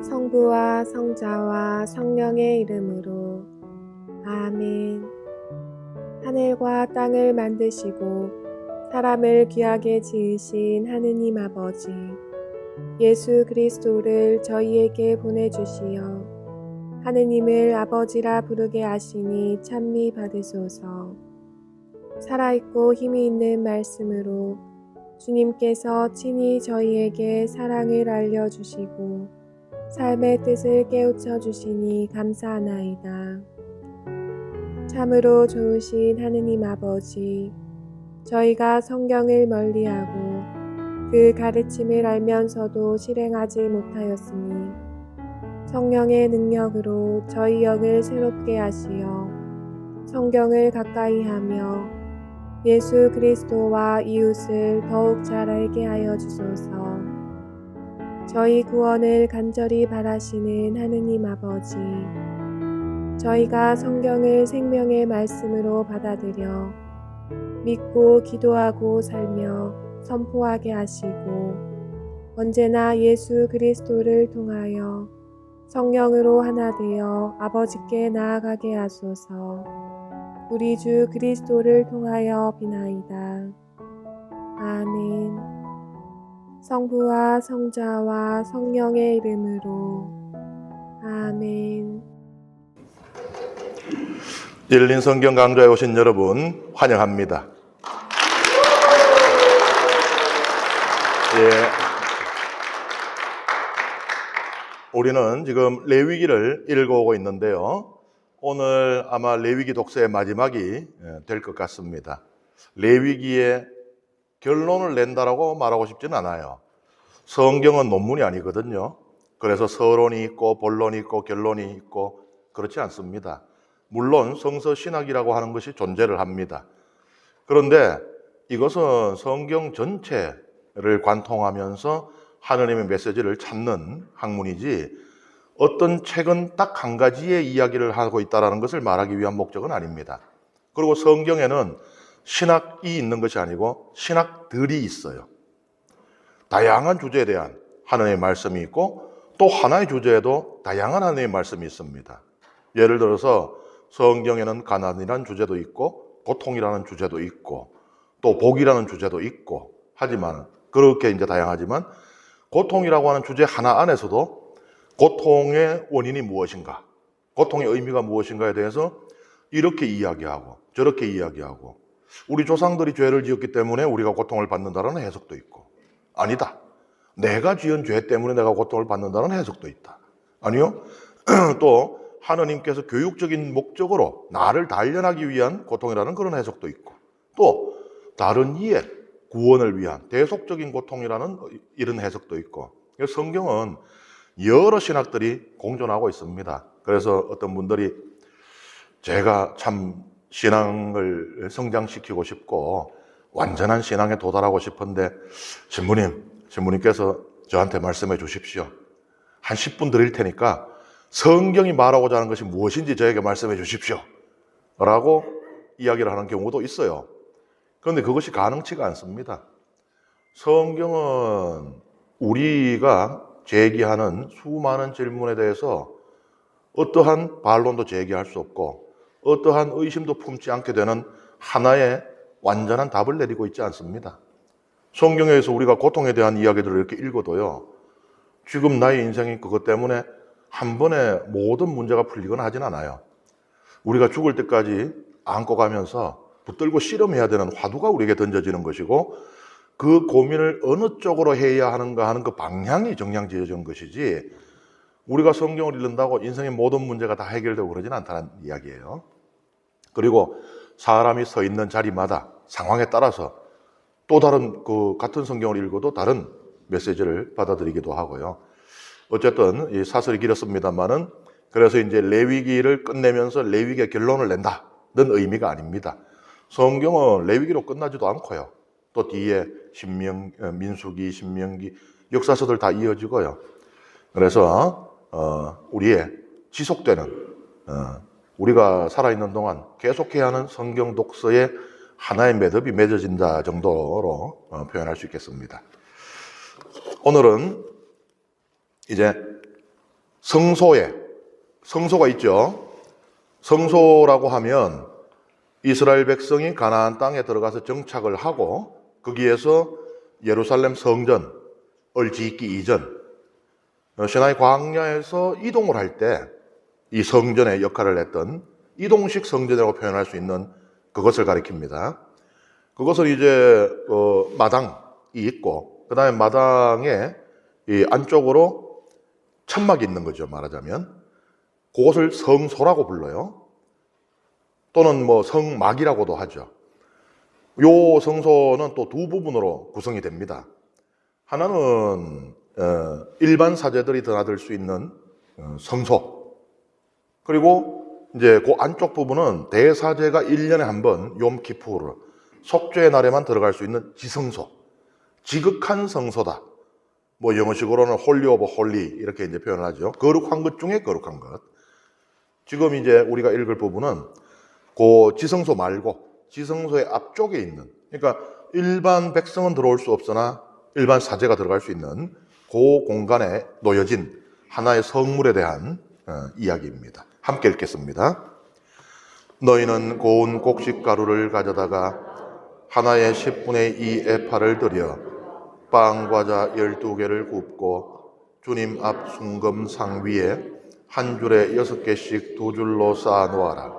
성부와 성자와 성령의 이름으로 아멘. 하늘과 땅을 만드시고 사람을 귀하게 지으신 하느님 아버지, 예수 그리스도를 저희에게 보내주시어 하느님을 아버지라 부르게 하시니 찬미 받으소서. 살아있고 힘이 있는 말씀으로 주님께서 친히 저희에게 사랑을 알려주시고 삶의 뜻을 깨우쳐 주시니 감사하나이다. 참으로 좋으신 하느님 아버지, 저희가 성경을 멀리하고 그 가르침을 알면서도 실행하지 못하였으니 성령의 능력으로 저희 영을 새롭게 하시어 성경을 가까이 하며 예수 그리스도와 이웃을 더욱 잘 알게 하여 주소서. 저희 구원을 간절히 바라시는 하느님 아버지, 저희가 성경을 생명의 말씀으로 받아들여 믿고 기도하고 살며 선포하게 하시고 언제나 예수 그리스도를 통하여 성령으로 하나 되어 아버지께 나아가게 하소서. 우리 주 그리스도를 통하여 비나이다. 아멘. 성부와 성자와 성령의 이름으로 아멘. 열린 성경 강좌에 오신 여러분 환영합니다. 우리는 지금 레위기를 읽어오고 있는데요. 오늘 아마 레위기 독서의 마지막이 될 것 같습니다. 레위기의 결론을 낸다라고 말하고 싶지는 않아요. 성경은 논문이 아니거든요. 그래서 서론이 있고 본론이 있고 결론이 있고 그렇지 않습니다. 물론 성서 신학이라고 하는 것이 존재를 합니다. 그런데 이것은 성경 전체를 관통하면서 하느님의 메시지를 찾는 학문이지 어떤 책은 딱 한 가지의 이야기를 하고 있다는 것을 말하기 위한 목적은 아닙니다. 그리고 성경에는 신학이 있는 것이 아니고 신학들이 있어요. 다양한 주제에 대한 하나님의 말씀이 있고 또 하나의 주제에도 다양한 하나님의 말씀이 있습니다. 예를 들어서 성경에는 가난이라는 주제도 있고 고통이라는 주제도 있고 또 복이라는 주제도 있고 하지만 그렇게 이제 다양하지만 고통이라고 하는 주제 하나 안에서도 고통의 원인이 무엇인가, 고통의 의미가 무엇인가에 대해서 이렇게 이야기하고 저렇게 이야기하고 우리 조상들이 죄를 지었기 때문에 우리가 고통을 받는다는 해석도 있고 아니다. 내가 지은 죄 때문에 내가 고통을 받는다는 해석도 있다. 아니요. 또 하느님께서 교육적인 목적으로 나를 단련하기 위한 고통이라는 그런 해석도 있고 또 다른 이의 구원을 위한 대속적인 고통이라는 이런 해석도 있고 성경은 여러 신학들이 공존하고 있습니다. 그래서 어떤 분들이 제가 참 신앙을 성장시키고 싶고 완전한 신앙에 도달하고 싶은데 신부님께서 저한테 말씀해 주십시오. 한 10분 드릴 테니까 성경이 말하고자 하는 것이 무엇인지 저에게 말씀해 주십시오. 라고 이야기를 하는 경우도 있어요. 그런데 그것이 가능치가 않습니다. 성경은 우리가 제기하는 수많은 질문에 대해서 어떠한 반론도 제기할 수 없고 어떠한 의심도 품지 않게 되는 하나의 완전한 답을 내리고 있지 않습니다. 성경에서 우리가 고통에 대한 이야기들을 이렇게 읽어도요, 지금 나의 인생이 그것 때문에 한 번에 모든 문제가 풀리거나 하진 않아요. 우리가 죽을 때까지 안고 가면서 붙들고 씨름해야 되는 화두가 우리에게 던져지는 것이고 그 고민을 어느 쪽으로 해야 하는가 하는 그 방향이 정량지어진 것이지 우리가 성경을 읽는다고 인생의 모든 문제가 다 해결되고 그러진 않다는 이야기예요. 그리고 사람이 서 있는 자리마다 상황에 따라서 또 다른 그 같은 성경을 읽어도 다른 메시지를 받아들이기도 하고요. 어쨌든 이 사설이 길었습니다만은 그래서 이제 레위기를 끝내면서 레위기의 결론을 낸다는 의미가 아닙니다. 성경은 레위기로 끝나지도 않고요. 또 뒤에 민수기, 신명기, 역사서들 다 이어지고요. 그래서 우리의 지속되는 우리가 살아있는 동안 계속해야 하는 성경 독서의 하나의 매듭이 맺어진다 정도로 표현할 수 있겠습니다. 오늘은 이제 성소가 있죠. 성소라고 하면 이스라엘 백성이 가나안 땅에 들어가서 정착을 하고 거기에서 예루살렘 성전을 짓기 이전 시나이 광야에서 이동을 할 때 이 성전의 역할을 했던 이동식 성전이라고 표현할 수 있는 그것을 가리킵니다. 그것을 이제 마당이 있고 그 다음에 마당에 이 안쪽으로 천막이 있는 거죠. 말하자면 그것을 성소라고 불러요. 또는 뭐 성막이라고도 하죠. 요 성소는 또 두 부분으로 구성이 됩니다. 하나는 일반 사제들이 드나들 수 있는 성소, 그리고 이제 그 안쪽 부분은 대사제가 1년에 한 번 욤키푸르 속죄의 날에만 들어갈 수 있는 지성소, 지극한 성소다. 뭐 영어식으로는 홀리 오브 홀리 이렇게 이제 표현을 하죠. 거룩한 것 중에 거룩한 것. 지금 이제 우리가 읽을 부분은 그 지성소 말고 지성소의 앞쪽에 있는, 그러니까 일반 백성은 들어올 수 없으나 일반 사제가 들어갈 수 있는 그 공간에 놓여진 하나의 성물에 대한 이야기입니다. 함께 읽겠습니다. 너희는 고운 곡식가루를 가져다가 하나의 10분의 2 에파를 들여 빵 과자 12개를 굽고 주님 앞 순금상 위에 한 줄에 6개씩 2줄로 쌓아 놓아라.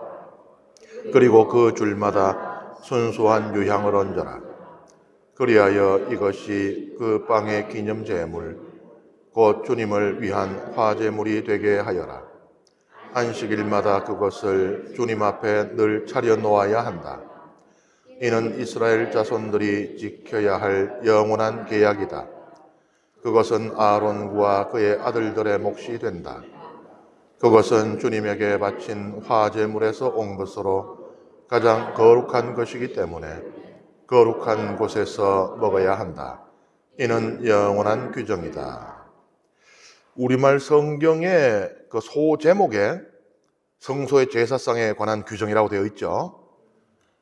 그리고 그 줄마다 순수한 유향을 얹어라. 그리하여 이것이 그 빵의 기념 제물 곧 주님을 위한 화제물이 되게 하여라. 안식일마다 그것을 주님 앞에 늘 차려 놓아야 한다. 이는 이스라엘 자손들이 지켜야 할 영원한 계약이다. 그것은 아론과 그의 아들들의 몫이 된다. 그것은 주님에게 바친 화제물에서 온 것으로 가장 거룩한 것이기 때문에 거룩한 곳에서 먹어야 한다. 이는 영원한 규정이다. 우리말 성경의 그 소제목에 성소의 제사상에 관한 규정이라고 되어 있죠.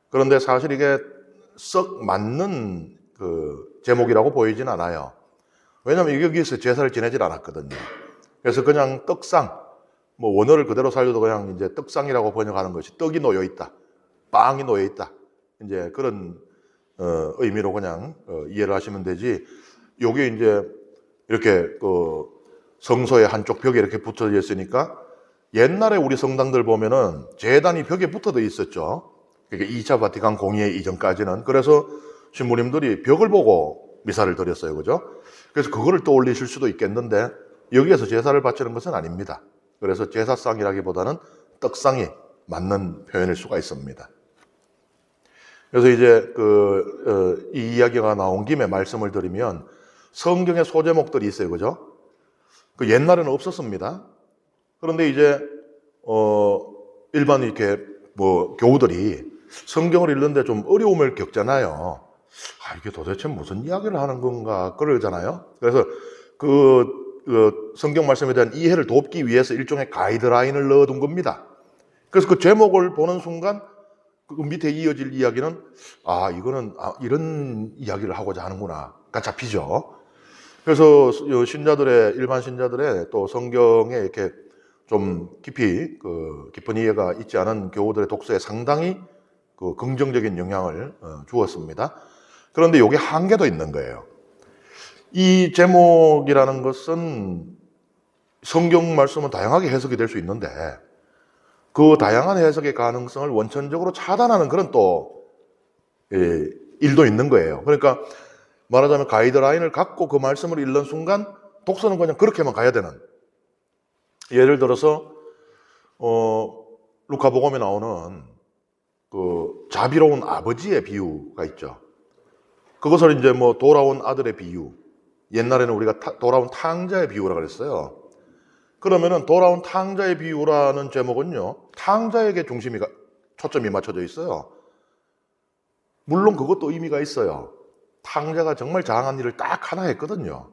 그런데 사실 이게 썩 맞는 그 제목이라고 보이진 않아요. 왜냐하면 여기서 제사를 지내질 않았거든요. 그래서 그냥 떡상, 뭐 원어를 그대로 살려도 그냥 이제 떡상이라고 번역하는 것이 떡이 놓여 있다, 빵이 놓여 있다, 이제 그런 의미로 그냥 이해를 하시면 되지. 요게 이제 이렇게 그 성소의 한쪽 벽에 이렇게 붙어져 있으니까 옛날에 우리 성당들 보면은 제단이 벽에 붙어져 있었죠. 그러니까 2차 바티칸 공의회 이전까지는. 그래서 신부님들이 벽을 보고 미사를 드렸어요. 그죠? 그래서 그거를 떠올리실 수도 있겠는데 여기에서 제사를 바치는 것은 아닙니다. 그래서 제사상이라기보다는 떡상이 맞는 표현일 수가 있습니다. 그래서 이제 이 이야기가 나온 김에 말씀을 드리면 성경의 소제목들이 있어요. 그죠? 그 옛날에는 없었습니다. 그런데 이제 일반 이렇게 뭐 교우들이 성경을 읽는데 좀 어려움을 겪잖아요. 이게 도대체 무슨 이야기를 하는 건가 그러잖아요. 그래서 그 성경 말씀에 대한 이해를 돕기 위해서 일종의 가이드라인을 넣어둔 겁니다. 그래서 그 제목을 보는 순간 그 밑에 이어질 이야기는 이거는 이런 이야기를 하고자 하는구나가 잡히죠. 그래서 일반 신자들의 또 성경에 이렇게 좀 깊은 이해가 있지 않은 교우들의 독서에 상당히 그 긍정적인 영향을 주었습니다. 그런데 이게 한계도 있는 거예요. 이 제목이라는 것은 성경 말씀은 다양하게 해석이 될 수 있는데 그 다양한 해석의 가능성을 원천적으로 차단하는 그런 또 일도 있는 거예요. 그러니까 말하자면 가이드라인을 갖고 그 말씀을 읽는 순간 독서는 그냥 그렇게만 가야 되는. 예를 들어서 루카복음에 나오는 그 자비로운 아버지의 비유가 있죠. 그것을 이제 뭐 돌아온 아들의 비유, 옛날에는 우리가 돌아온 탕자의 비유라 그랬어요. 그러면은 돌아온 탕자의 비유라는 제목은요, 탕자에게 초점이 맞춰져 있어요. 물론 그것도 의미가 있어요. 탕자가 정말 장한 일을 딱 하나 했거든요.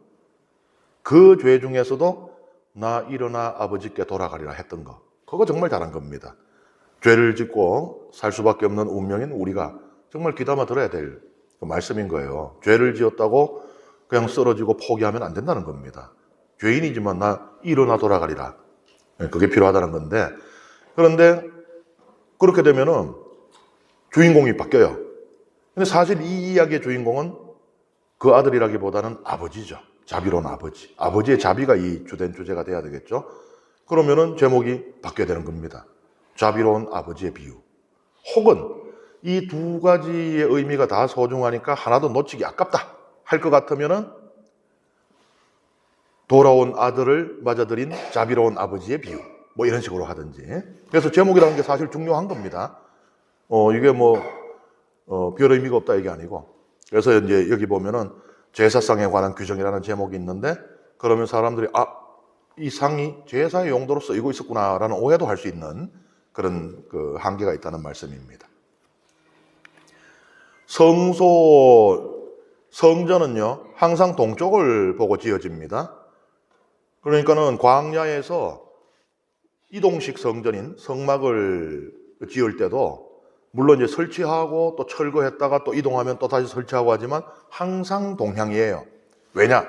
그 죄 중에서도 나 일어나 아버지께 돌아가리라 했던 거, 그거 정말 잘한 겁니다. 죄를 짓고 살 수밖에 없는 운명인 우리가 정말 귀담아 들어야 될 그 말씀인 거예요. 죄를 지었다고 그냥 쓰러지고 포기하면 안 된다는 겁니다. 죄인이지만 나 일어나 돌아가리라. 그게 필요하다는 건데, 그런데 그렇게 되면은 주인공이 바뀌어요. 근데 사실 이 이야기의 주인공은 그 아들이라기보다는 아버지죠. 자비로운 아버지. 아버지의 자비가 이 주된 주제가 돼야 되겠죠. 그러면은 제목이 바뀌어야 되는 겁니다. 자비로운 아버지의 비유. 혹은 이 두 가지의 의미가 다 소중하니까 하나도 놓치기 아깝다 할 것 같으면은 돌아온 아들을 맞아들인 자비로운 아버지의 비유. 뭐 이런 식으로 하든지. 그래서 제목이라는 게 사실 중요한 겁니다. 이게 별 의미가 없다 이게 아니고. 그래서 이제 여기 보면은 제사상에 관한 규정이라는 제목이 있는데, 그러면 사람들이 이 상이 제사의 용도로 쓰이고 있었구나라는 오해도 할 수 있는 그런 그 한계가 있다는 말씀입니다. 성전은요 항상 동쪽을 보고 지어집니다. 그러니까는 광야에서 이동식 성전인 성막을 지을 때도 물론 이제 설치하고 또 철거했다가 또 이동하면 또 다시 설치하고 하지만 항상 동향이에요. 왜냐?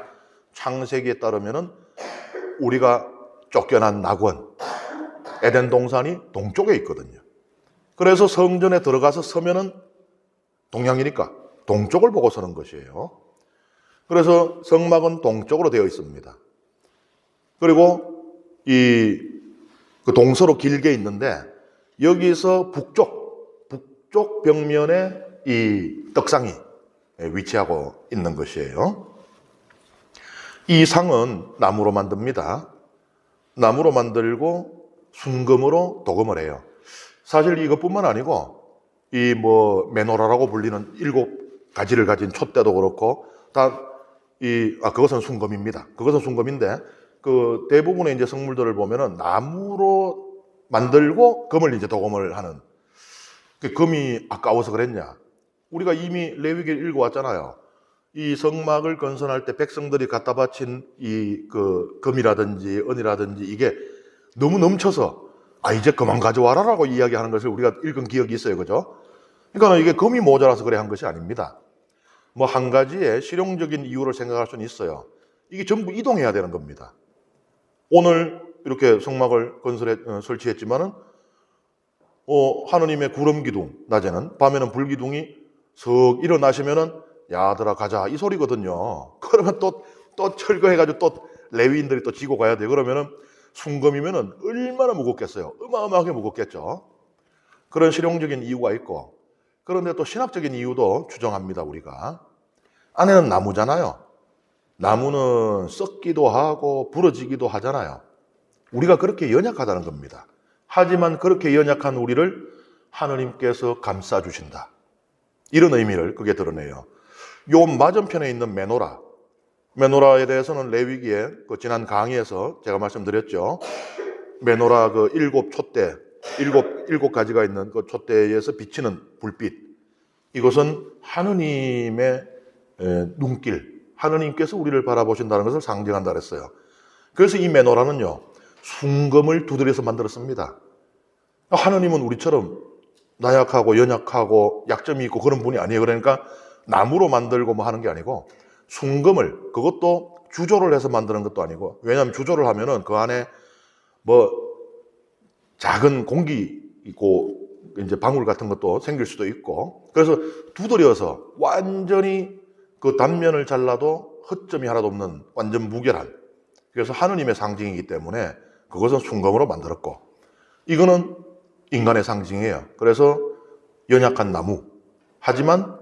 창세기에 따르면은 우리가 쫓겨난 낙원 에덴 동산이 동쪽에 있거든요. 그래서 성전에 들어가서 서면은 동향이니까 동쪽을 보고 서는 것이에요. 그래서 성막은 동쪽으로 되어 있습니다. 그리고 그 동서로 길게 있는데 여기서 북쪽 벽면에 이 떡상이 위치하고 있는 것이에요. 이 상은 나무로 만듭니다. 나무로 만들고 순금으로 도금을 해요. 사실 이것뿐만 아니고 메노라라고 불리는 7가지를 가진 촛대도 그렇고 그것은 순금입니다. 그것은 순금인데 그 대부분의 이제 성물들을 보면은 나무로 만들고 금을 이제 도금을 하는. 그 금이 아까워서 그랬냐? 우리가 이미 레위기를 읽어왔잖아요. 이 성막을 건설할 때 백성들이 갖다 바친 그 금이라든지 은이라든지 이게 너무 넘쳐서 이제 그만 가져와라라고 이야기하는 것을 우리가 읽은 기억이 있어요. 그죠? 그러니까 이게 금이 모자라서 그래 한 것이 아닙니다. 한 가지의 실용적인 이유를 생각할 수는 있어요. 이게 전부 이동해야 되는 겁니다. 오늘 이렇게 성막을 설치했지만은 하느님의 구름 기둥 낮에는, 밤에는 불 기둥이 석 일어나시면은 야 아들아 가자 이 소리거든요. 그러면 또 철거해가지고 또 레위인들이 또 지고 가야 돼요. 그러면은 순금이면은 얼마나 무겁겠어요. 어마어마하게 무겁겠죠. 그런 실용적인 이유가 있고, 그런데 또 신학적인 이유도 추정합니다. 우리가 안에는 나무잖아요. 나무는 썩기도 하고 부러지기도 하잖아요. 우리가 그렇게 연약하다는 겁니다. 하지만 그렇게 연약한 우리를 하느님께서 감싸주신다. 이런 의미를 그게 드러내요. 요 맞은편에 있는 메노라에 대해서는 레위기에 지난 강의에서 제가 말씀드렸죠. 메노라 7촛대, 7가지가 있는 그 촛대에서 비치는 불빛. 이것은 하느님의 눈길, 하느님께서 우리를 바라보신다는 것을 상징한다 그랬어요. 그래서 이 메노라는요, 순금을 두드려서 만들었습니다. 하느님은 우리처럼 나약하고 연약하고 약점이 있고 그런 분이 아니에요. 그러니까 나무로 만들고 하는 게 아니고 순금을, 그것도 주조를 해서 만드는 것도 아니고, 왜냐하면 주조를 하면은 그 안에 작은 공기 있고 이제 방울 같은 것도 생길 수도 있고, 그래서 두드려서 완전히 그 단면을 잘라도 헛점이 하나도 없는 완전 무결한, 그래서 하느님의 상징이기 때문에 그것은 순금으로 만들었고, 이거는 인간의 상징이에요. 그래서 연약한 나무, 하지만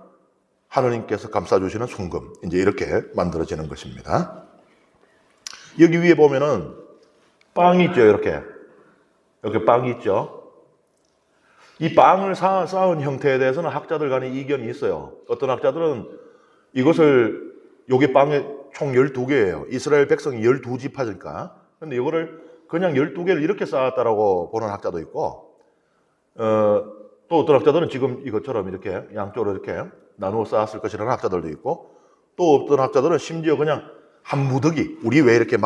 하느님께서 감싸주시는 순금, 이제 이렇게 만들어지는 것입니다. 여기 위에 보면은 빵이 있죠. 이렇게 빵이 있죠. 이 빵을 쌓은 형태에 대해서는 학자들 간에 이견이 있어요. 어떤 학자들은 이것을, 요게 빵이 총 12개예요. 이스라엘 백성이 12지파니까. 근데 이거를 그냥 12개를 이렇게 쌓았다라고 보는 학자도 있고, 또 어떤 학자들은 지금 이것처럼 이렇게 양쪽으로 이렇게 나누어 쌓았을 것이라는 학자들도 있고, 또 어떤 학자들은 심지어 그냥 한 무더기, 우리 왜 이렇게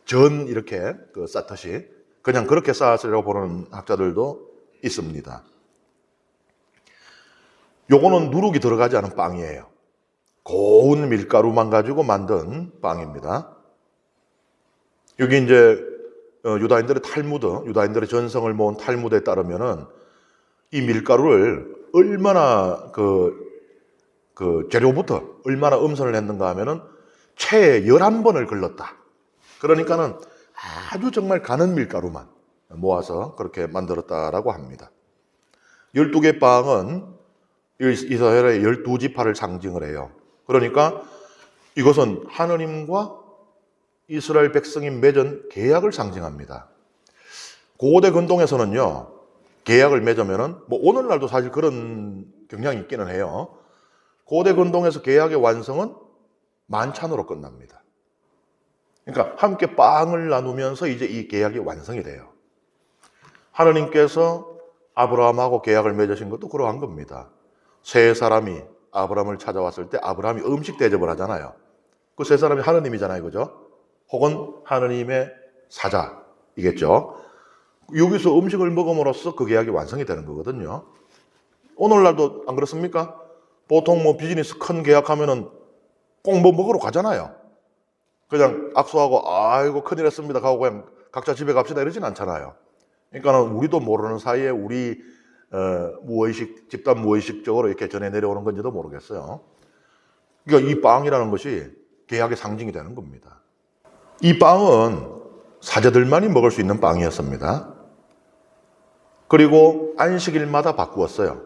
전 이렇게 쌓듯이 그냥 그렇게 쌓았으리라고 보는 학자들도 있습니다. 요거는 누룩이 들어가지 않은 빵이에요. 고운 밀가루만 가지고 만든 빵입니다. 여기 이제 유다인들의 탈무드, 유다인들의 전성을 모은 탈무드에 따르면은 이 밀가루를 얼마나 그 재료부터 얼마나 음선을 했는가 하면은 채에 11번을 걸렀다. 그러니까는 아주 정말 가는 밀가루만 모아서 그렇게 만들었다라고 합니다. 12개 빵은 이스라엘의 12지파를 상징을 해요. 그러니까 이것은 하느님과 이스라엘 백성이 맺은 계약을 상징합니다. 고대 근동에서는요, 계약을 맺으면은, 뭐 오늘날도 사실 그런 경향이 있기는 해요. 고대 근동에서 계약의 완성은 만찬으로 끝납니다. 그러니까 함께 빵을 나누면서 이제 이 계약이 완성이 돼요. 하느님께서 아브라함하고 계약을 맺으신 것도 그러한 겁니다. 세 사람이 아브라함을 찾아왔을 때 아브라함이 음식 대접을 하잖아요. 그 세 사람이 하느님이잖아요, 그죠? 혹은 하느님의 사자이겠죠. 여기서 음식을 먹음으로써 그 계약이 완성이 되는 거거든요. 오늘날도 안 그렇습니까? 보통 뭐 비즈니스 큰 계약하면은 꼭 뭐 먹으러 가잖아요. 그냥 악수하고 아이고 큰일 했습니다 하고 그냥 각자 집에 갑시다 이러진 않잖아요. 그러니까 우리도 모르는 사이에 우리 무의식, 집단 무의식적으로 이렇게 전해 내려오는 건지도 모르겠어요. 그러니까 이 빵이라는 것이 계약의 상징이 되는 겁니다. 이 빵은 사제들만이 먹을 수 있는 빵이었습니다. 그리고 안식일마다 바꾸었어요.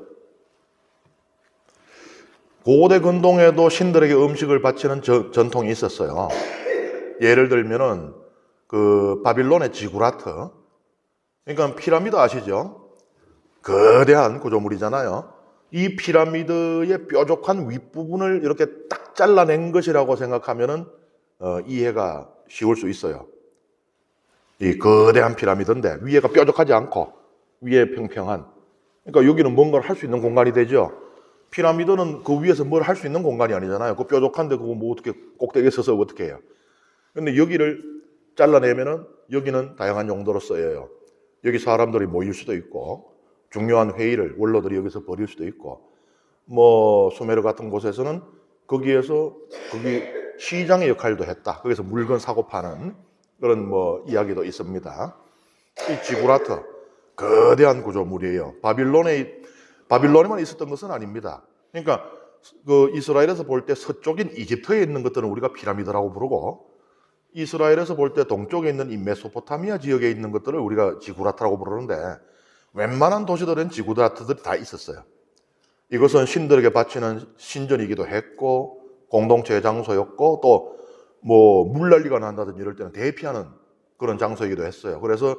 고대 근동에도 신들에게 음식을 바치는 전통이 있었어요. 예를 들면은 그 바빌론의 지구라트, 그러니까 피라미드 아시죠? 거대한 구조물이잖아요. 이 피라미드의 뾰족한 윗부분을 이렇게 딱 잘라낸 것이라고 생각하면은 이해가 쉬울 수 있어요. 이 거대한 피라미드인데 위에가 뾰족하지 않고 위에 평평한, 그러니까 여기는 뭔가를 할 수 있는 공간이 되죠. 피라미드는 그 위에서 뭘 할 수 있는 공간이 아니잖아요. 그 뾰족한데 그거 뭐 어떻게 꼭대기에 서서 어떻게 해요? 근데 여기를 잘라내면은 여기는 다양한 용도로 쓰여요. 여기 사람들이 모일 수도 있고, 중요한 회의를 원로들이 여기서 벌일 수도 있고, 뭐 수메르 같은 곳에서는 거기에서 거기 시장의 역할도 했다. 거기서 물건 사고 파는 그런 뭐 이야기도 있습니다. 이 지구라트 거대한 구조물이에요. 바빌론에만 있었던 것은 아닙니다. 그러니까 그 이스라엘에서 볼 때 서쪽인 이집트에 있는 것들은 우리가 피라미드라고 부르고, 이스라엘에서 볼 때 동쪽에 있는 이 메소포타미아 지역에 있는 것들을 우리가 지구라트라고 부르는데, 웬만한 도시들은 지구라트들이 다 있었어요. 이것은 신들에게 바치는 신전이기도 했고, 공동체의 장소였고, 또 뭐 물난리가 난다든지 이럴 때는 대피하는 그런 장소이기도 했어요. 그래서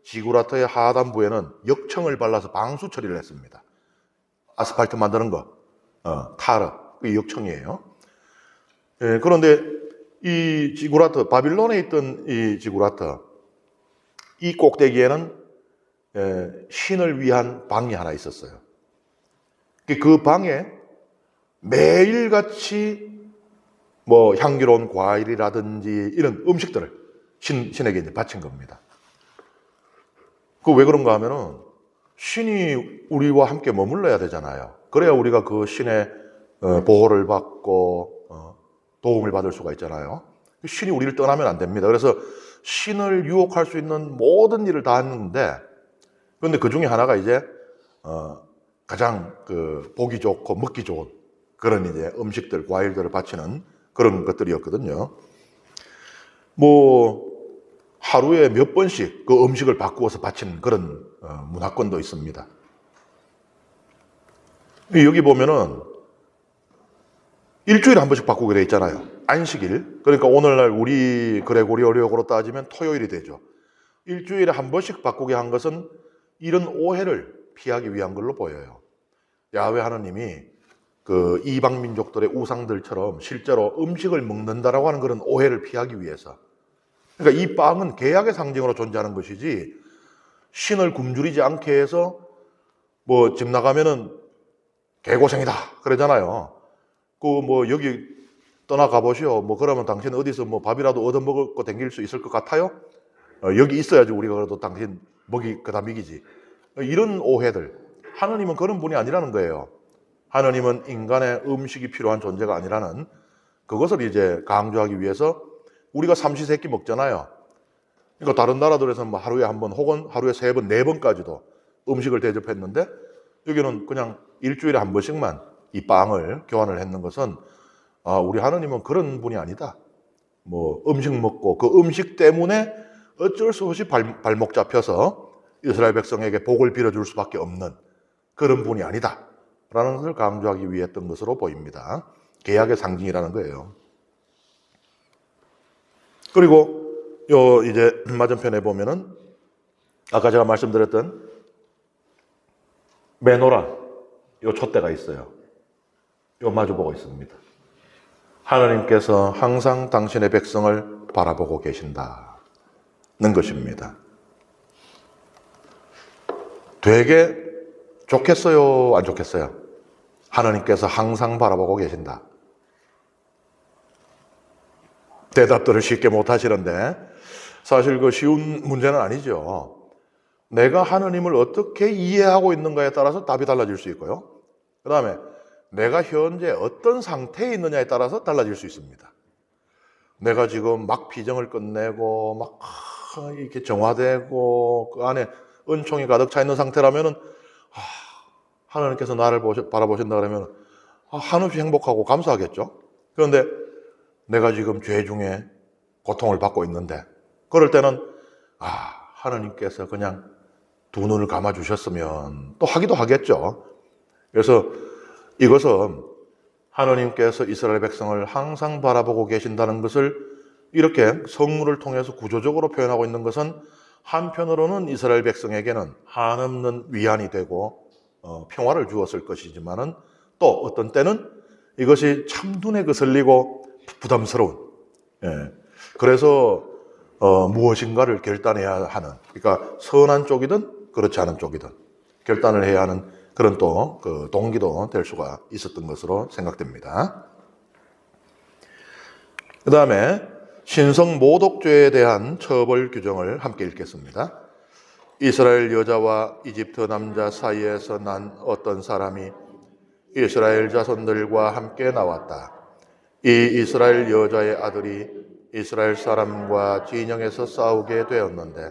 지구라트의 하단부에는 역청을 발라서 방수 처리를 했습니다. 아스팔트 만드는 거, 타르, 이 역청이에요. 예, 그런데 이 지구라트, 바빌론에 있던 이 지구라트, 이 꼭대기에는 신을 위한 방이 하나 있었어요. 그 방에 매일같이 뭐 향기로운 과일이라든지 이런 음식들을 신에게 이제 바친 겁니다. 그 왜 그런가 하면은 신이 우리와 함께 머물러야 되잖아요. 그래야 우리가 그 신의 보호를 받고 도움을 받을 수가 있잖아요. 신이 우리를 떠나면 안 됩니다. 그래서 신을 유혹할 수 있는 모든 일을 다 했는데, 그런데 그 중에 하나가 이제 가장 그 보기 좋고 먹기 좋은 그런 이제 음식들, 과일들을 바치는 그런 것들이었거든요. 뭐 하루에 몇 번씩 그 음식을 바꾸어서 바치는 그런 문화권도 있습니다. 여기 보면은 일주일에 한 번씩 바꾸게 돼 있잖아요. 안식일. 그러니까 오늘날 우리 그레고리어력으로 따지면 토요일이 되죠. 일주일에 한 번씩 바꾸게 한 것은 이런 오해를 피하기 위한 걸로 보여요. 야훼 하나님이 그 이방 민족들의 우상들처럼 실제로 음식을 먹는다라고 하는 그런 오해를 피하기 위해서. 그러니까 이 빵은 계약의 상징으로 존재하는 것이지, 신을 굶주리지 않게 해서 뭐 집 나가면은 개고생이다 그러잖아요. 그 뭐 여기 떠나가 보시오. 뭐 그러면 당신 어디서 뭐 밥이라도 얻어 먹을 거 댕길 수 있을 것 같아요? 여기 있어야지 우리가 그래도 당신 먹이 그다 먹이지. 이런 오해들. 하느님은 그런 분이 아니라는 거예요. 하느님은 인간의 음식이 필요한 존재가 아니라는 그것을 이제 강조하기 위해서, 우리가 삼시세끼 먹잖아요. 그러니까 다른 나라들에서는 뭐 하루에 한 번 혹은 하루에 3번, 4번까지도 음식을 대접했는데 여기는 그냥 일주일에 한 번씩만 이 빵을 교환을 했는 것은 우리 하느님은 그런 분이 아니다. 뭐 음식 먹고 그 음식 때문에 어쩔 수 없이 발목 잡혀서 이스라엘 백성에게 복을 빌어줄 수밖에 없는 그런 분이 아니다. 라는 것을 강조하기 위해 했던 것으로 보입니다. 계약의 상징이라는 거예요. 그리고 이제 맞은편에 보면은 아까 제가 말씀드렸던 메노라 요 촛대가 있어요. 요 마주보고 있습니다. 하나님께서 항상 당신의 백성을 바라보고 계신다는 것입니다. 되게 좋겠어요? 안 좋겠어요? 하나님께서 항상 바라보고 계신다. 대답들을 쉽게 못 하시는데 사실 그 쉬운 문제는 아니죠. 내가 하나님을 어떻게 이해하고 있는가에 따라서 답이 달라질 수 있고요. 그 다음에 내가 현재 어떤 상태에 있느냐에 따라서 달라질 수 있습니다. 내가 지금 막 비정을 끝내고 막 이렇게 정화되고 그 안에 은총이 가득 차 있는 상태라면은 하나님께서 나를 바라보신다 그러면 한없이 행복하고 감사하겠죠. 그런데 내가 지금 죄 중에 고통을 받고 있는데 그럴 때는 하나님께서 그냥 두 눈을 감아 주셨으면 또 하기도 하겠죠. 그래서 이것은 하나님께서 이스라엘 백성을 항상 바라보고 계신다는 것을 이렇게 성문을 통해서 구조적으로 표현하고 있는 것은 한편으로는 이스라엘 백성에게는 한없는 위안이 되고 평화를 주었을 것이지만은 또 어떤 때는 이것이 참 눈에 거슬리고 부담스러운, 그래서 무엇인가를 결단해야 하는, 그러니까 선한 쪽이든 그렇지 않은 쪽이든 결단을 해야 하는 그런 또 그 동기도 될 수가 있었던 것으로 생각됩니다. 그 다음에 신성 모독죄에 대한 처벌 규정을 함께 읽겠습니다. 이스라엘 여자와 이집트 남자 사이에서 난 어떤 사람이 이스라엘 자손들과 함께 나왔다. 이 이스라엘 여자의 아들이 이스라엘 사람과 진영에서 싸우게 되었는데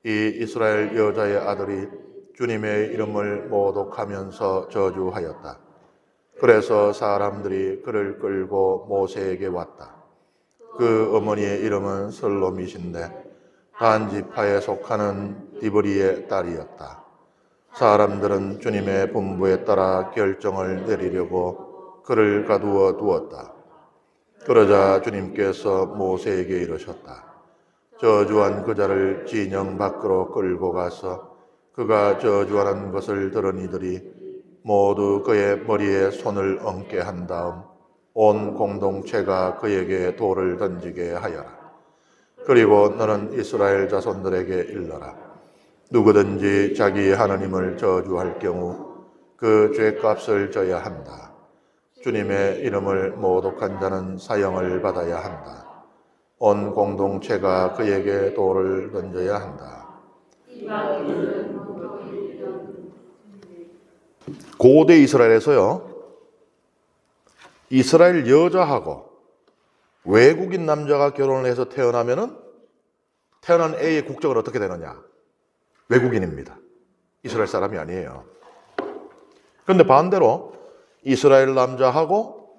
이 이스라엘 여자의 아들이 주님의 이름을 모독하면서 저주하였다. 그래서 사람들이 그를 끌고 모세에게 왔다. 그 어머니의 이름은 슬로밋인데 단 지파에 속하는 디브리의 딸이었다. 사람들은 주님의 분부에 따라 결정을 내리려고 그를 가두어 두었다. 그러자 주님께서 모세에게 이르셨다. 저주한 그자를 진영 밖으로 끌고 가서 그가 저주하는 것을 들은 이들이 모두 그의 머리에 손을 얹게 한 다음 온 공동체가 그에게 돌을 던지게 하여라. 그리고 너는 이스라엘 자손들에게 일러라. 누구든지 자기 하나님을 저주할 경우 그 죄값을 져야 한다. 주님의 이름을 모독한 자는 사형을 받아야 한다. 온 공동체가 그에게 돌을 던져야 한다. 고대 이스라엘에서요, 이스라엘 여자하고 외국인 남자가 결혼을 해서 태어나면은 태어난 애의 국적은 어떻게 되느냐? 외국인입니다. 이스라엘 사람이 아니에요. 그런데 반대로 이스라엘 남자하고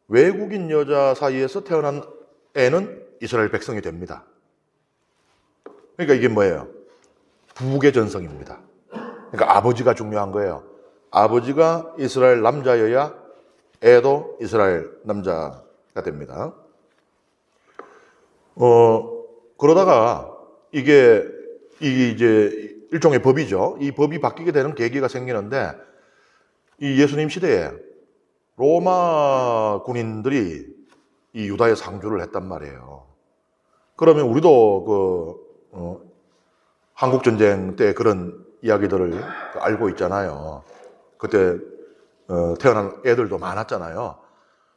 외국인 여자 사이에서 태어난 애는 이스라엘 백성이 됩니다. 그러니까 이게 뭐예요? 부국의 전성입니다. 그러니까 아버지가 중요한 거예요. 아버지가 이스라엘 남자여야 애도 이스라엘 남자가 됩니다. 그러다가 이게 이제 일종의 법이죠. 이 법이 바뀌게 되는 계기가 생기는데 이 예수님 시대에 로마 군인들이 이 유다에 상주를 했단 말이에요. 그러면 우리도 한국 전쟁 때 그런 이야기들을 알고 있잖아요. 그때 태어난 애들도 많았잖아요.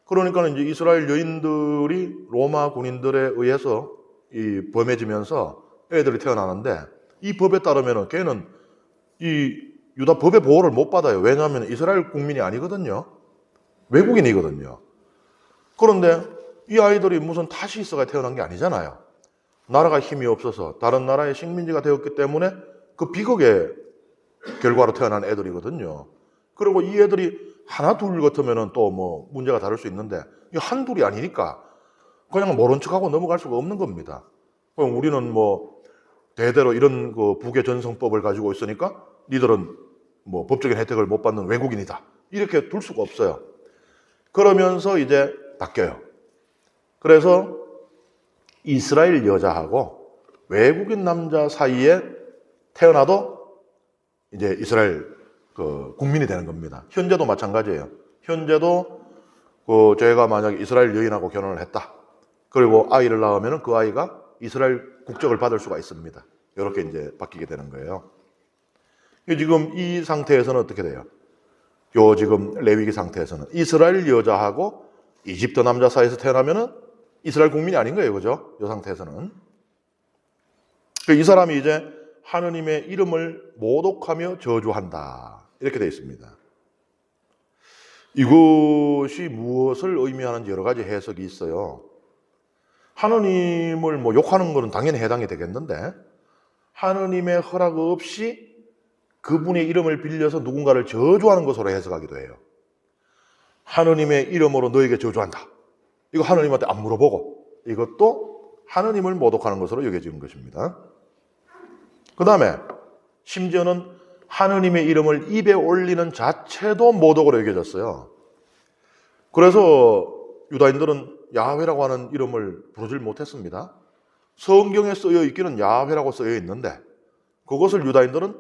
그러니까 이제 이스라엘 여인들이 로마 군인들에 의해서 이 범해지면서 애들이 태어나는데 이 법에 따르면 걔는 이 유다 법의 보호를 못 받아요. 왜냐하면 이스라엘 국민이 아니거든요. 외국인이거든요. 그런데 이 아이들이 무슨 탓이 있어가 태어난 게 아니잖아요. 나라가 힘이 없어서 다른 나라의 식민지가 되었기 때문에 그 비극의 결과로 태어난 애들이거든요. 그리고 이 애들이 하나 둘 같으면 또 뭐 문제가 다를 수 있는데 이 한둘이 아니니까 그냥 모른 척하고 넘어갈 수가 없는 겁니다. 그럼 우리는 뭐 대대로 이런 그 북의 전성법을 가지고 있으니까 니들은 뭐 법적인 혜택을 못 받는 외국인이다. 이렇게 둘 수가 없어요. 그러면서 이제 바뀌어요. 그래서 이스라엘 여자하고 외국인 남자 사이에 태어나도 이제 이스라엘 그 국민이 되는 겁니다. 현재도 마찬가지예요. 현재도 그 제가 만약에 이스라엘 여인하고 결혼을 했다. 그리고 아이를 낳으면 그 아이가 이스라엘 국적을 받을 수가 있습니다. 이렇게 이제 바뀌게 되는 거예요. 지금 이 상태에서는 어떻게 돼요? 요 지금 레위기 상태에서는 이스라엘 여자하고 이집트 남자 사이에서 태어나면은 이스라엘 국민이 아닌 거예요. 그죠? 이 상태에서는. 이 사람이 이제 하느님의 이름을 모독하며 저주한다. 이렇게 되어 있습니다. 이것이 무엇을 의미하는지 여러 가지 해석이 있어요. 하느님을 뭐 욕하는 것은 당연히 해당이 되겠는데 하느님의 허락 없이 그분의 이름을 빌려서 누군가를 저주하는 것으로 해석하기도 해요. 하느님의 이름으로 너에게 저주한다. 이거 하느님한테 안 물어보고 이것도 하느님을 모독하는 것으로 여겨지는 것입니다. 그 다음에 심지어는 하느님의 이름을 입에 올리는 자체도 모독으로 여겨졌어요. 그래서 유다인들은 야훼라고 하는 이름을 부르질 못했습니다. 성경에 쓰여 있기는 야훼라고 쓰여 있는데 그것을 유다인들은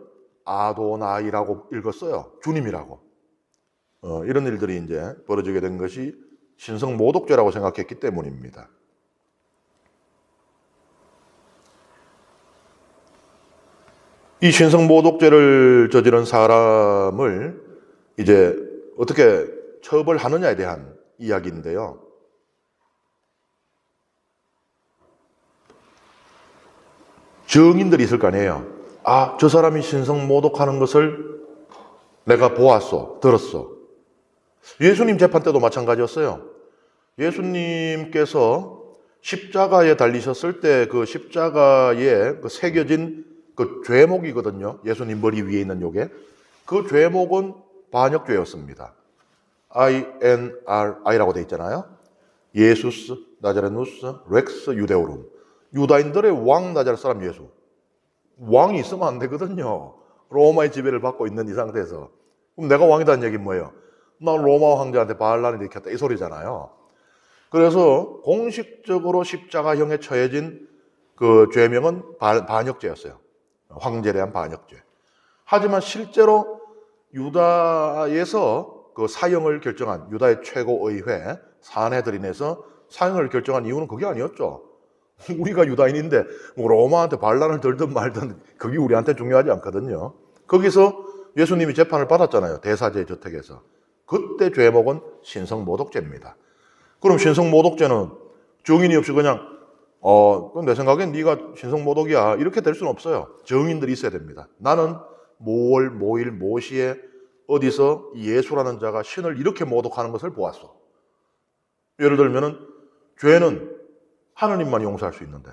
아도나이라고 읽었어요. 주님이라고. 이런 일들이 이제 벌어지게 된 것이 신성 모독죄라고 생각했기 때문입니다. 이 신성 모독죄를 저지른 사람을 이제 어떻게 처벌하느냐에 대한 이야기인데요. 증인들이 있을 거 아니에요. 아, 저 사람이 신성 모독하는 것을 내가 보았어, 들었어. 예수님 재판 때도 마찬가지였어요. 예수님께서 십자가에 달리셨을 때 그 십자가에 그 새겨진 그 죄목이거든요. 예수님 머리 위에 있는 요게. 그 죄목은 반역죄였습니다. INRI라고 돼 있잖아요. 예수스, 나자레누스, 렉스, 유데오룸. 유다인들의 왕 나자렛 사람 예수. 왕이 있으면 안 되거든요. 로마의 지배를 받고 있는 이 상태에서. 그럼 내가 왕이라는 얘기는 뭐예요? 난 로마 황제한테 반란이 일으켰다 이 소리잖아요. 그래서 공식적으로 십자가형에 처해진 그 죄명은 반역죄였어요. 황제에 대한 반역죄. 하지만 실제로 유다에서 그 사형을 결정한 유다의 최고의회 산헤드린에서 사형을 결정한 이유는 그게 아니었죠. 우리가 유다인인데 뭐 로마한테 반란을 들든 말든 그게 우리한테 중요하지 않거든요. 거기서 예수님이 재판을 받았잖아요. 대사제 저택에서. 그때 죄목은 신성모독죄입니다. 그럼 신성모독죄는 증인이 없이 그냥 그럼 내 생각엔 네가 신성모독이야 이렇게 될 수는 없어요. 증인들이 있어야 됩니다. 나는 모월 모일 모시에 어디서 예수라는 자가 신을 이렇게 모독하는 것을 보았어. 예를 들면은 죄는 하느님만 용서할 수 있는데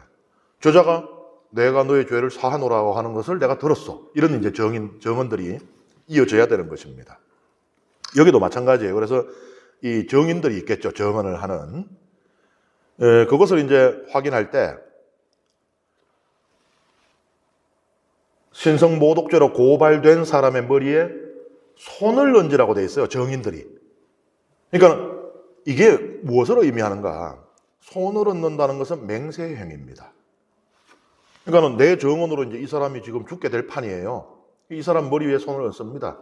저자가 내가 너의 죄를 사하노라고 하는 것을 내가 들었어. 이런 이제 증언들이 이어져야 되는 것입니다. 여기도 마찬가지예요. 그래서 이 증인들이 있겠죠. 증언을 하는. 그것을 이제 확인할 때 신성모독죄로 고발된 사람의 머리에 손을 얹으라고 돼 있어요. 증인들이. 그러니까 이게 무엇을 의미하는가? 손을 얹는다는 것은 맹세의 행위입니다. 그러니까 내 증언으로 이제 이 사람이 지금 죽게 될 판이에요. 이 사람 머리 위에 손을 얹습니다.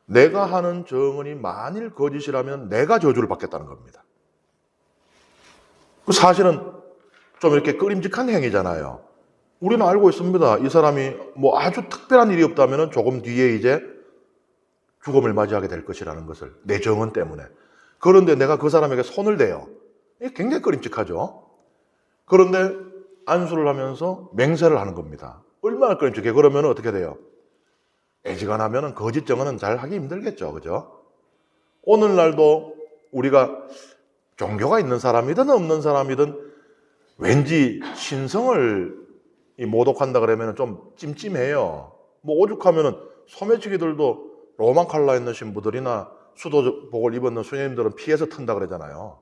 내가 하는 증언이 만일 거짓이라면 내가 저주를 받겠다는 겁니다. 사실은 좀 이렇게 끄림직한 행위잖아요. 우리는 알고 있습니다. 이 사람이 뭐 아주 특별한 일이 없다면 조금 뒤에 이제 죽음을 맞이하게 될 것이라는 것을 내 증언 때문에. 그런데 내가 그 사람에게 손을 대요. 이게 굉장히 끄림직하죠. 그런데 안수를 하면서 맹세를 하는 겁니다. 얼마나 끄림직해. 그러면 어떻게 돼요? 애지간하면 거짓 증언은 잘 하기 힘들겠죠. 그죠? 오늘날도 우리가 종교가 있는 사람이든 없는 사람이든 왠지 신성을 모독한다 그러면 좀 찜찜해요. 뭐 오죽하면은 소매치기들도 로만 칼라 있는 신부들이나 수도복을 입었는 수녀님들은 피해서 튼다 그러잖아요.